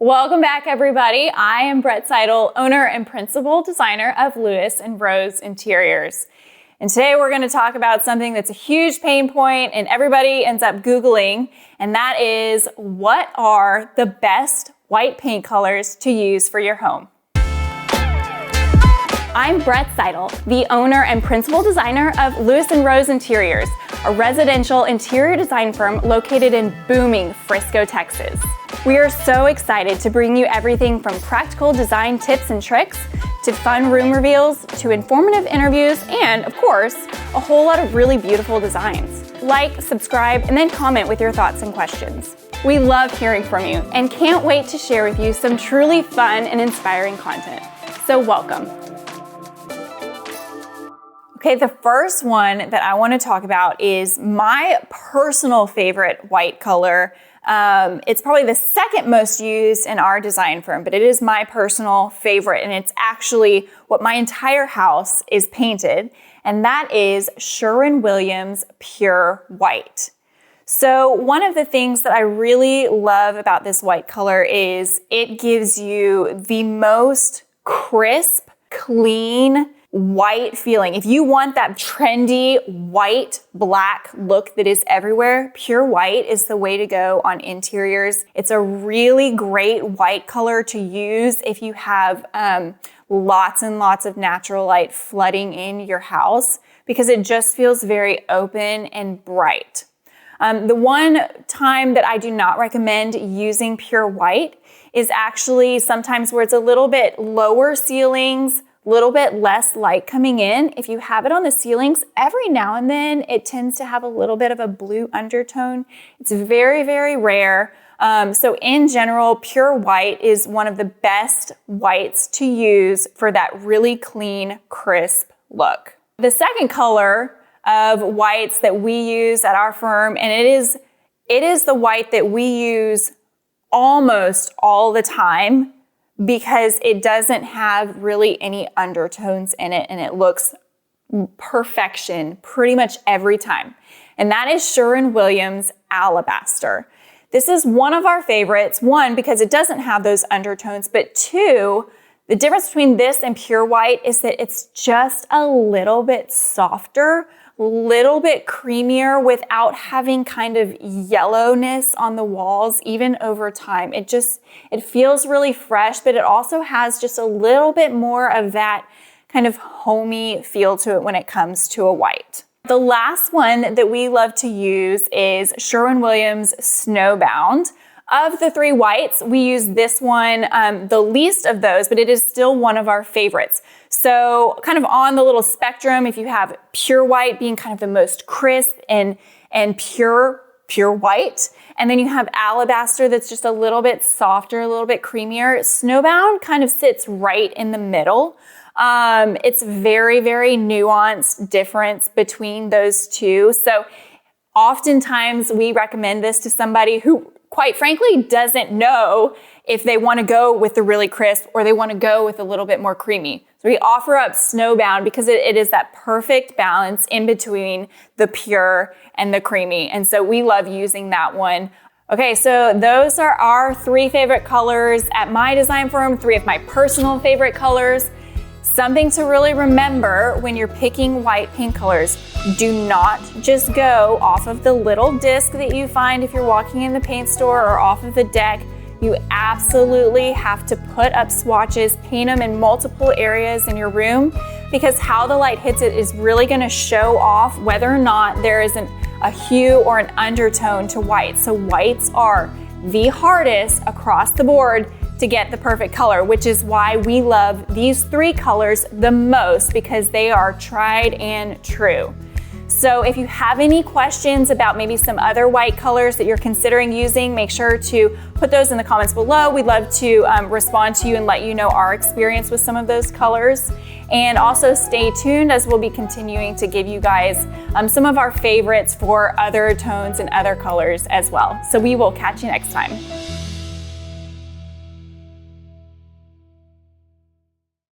Welcome back, everybody. I am Brett Seidl, owner and principal designer of Lewis & Rose Interiors. And today we're going to talk about something that's a huge pain point and everybody ends up Googling, and that is, what are the best white paint colors to use for your home? I'm Brett Seidl, the owner and principal designer of Lewis & Rose Interiors, a residential interior design firm located in booming Frisco, Texas. We are so excited to bring you everything from practical design tips and tricks to fun room reveals to informative interviews and, of course, a whole lot of really beautiful designs. Like, subscribe, and then comment with your thoughts and questions. We love hearing from you and can't wait to share with you some truly fun and inspiring content. So welcome. Okay, the first one that I want to talk about is my personal favorite white color. It's probably the second most used in our design firm, but it is my personal favorite, and it's actually what my entire house is painted, and that is Sherwin-Williams Pure White. So one of the things that I really love about this white color is it gives you the most crisp, clean, white feeling. If you want that trendy white black look that is everywhere, pure white is the way to go on interiors. It's a really great white color to use if you have lots and lots of natural light flooding in your house, because it just feels very open and bright. The one time that I do not recommend using pure white is actually sometimes where it's a little bit lower ceilings, little bit less light coming in. If you have it on the ceilings, every now and then it tends to have a little bit of a blue undertone. It's very, very rare. So in general, pure white is one of the best whites to use for that really clean, crisp look. The second color of whites that we use at our firm, and it is the white that we use almost all the time, because it doesn't have really any undertones in it and it looks perfection pretty much every time. And that is Sherwin-Williams Alabaster. This is one of our favorites, one, because it doesn't have those undertones, but two, the difference between this and pure white is that it's just a little bit softer, little bit creamier without having kind of yellowness on the walls even over time. It feels really fresh, but it also has just a little bit more of that kind of homey feel to it when it comes to a white. The last one that we love to use is Sherwin-Williams Snowbound. Of the three whites, we use this one the least of those, but it is still one of our favorites. So kind of on the little spectrum, if you have pure white being kind of the most crisp and pure white, and then you have Alabaster that's just a little bit softer, a little bit creamier, Snowbound kind of sits right in the middle. It's very, very nuanced difference between those two. So oftentimes we recommend this to somebody who, quite frankly, doesn't know if they want to go with the really crisp or they want to go with a little bit more creamy. So we offer up Snowbound because it is that perfect balance in between the pure and the creamy. And so we love using that one. Okay, so those are our three favorite colors at my design firm, three of my personal favorite colors. Something to really remember when you're picking white paint colors: do not just go off of the little disc that you find if you're walking in the paint store or off of the deck. You absolutely have to put up swatches, paint them in multiple areas in your room, because how the light hits it is really going to show off whether or not there is a hue or an undertone to white. So whites are the hardest across the board to get the perfect color, which is why we love these three colors the most, because they are tried and true. So if you have any questions about maybe some other white colors that you're considering using, make sure to put those in the comments below. We'd love to respond to you and let you know our experience with some of those colors. And also stay tuned, as we'll be continuing to give you guys some of our favorites for other tones and other colors as well. So we will catch you next time.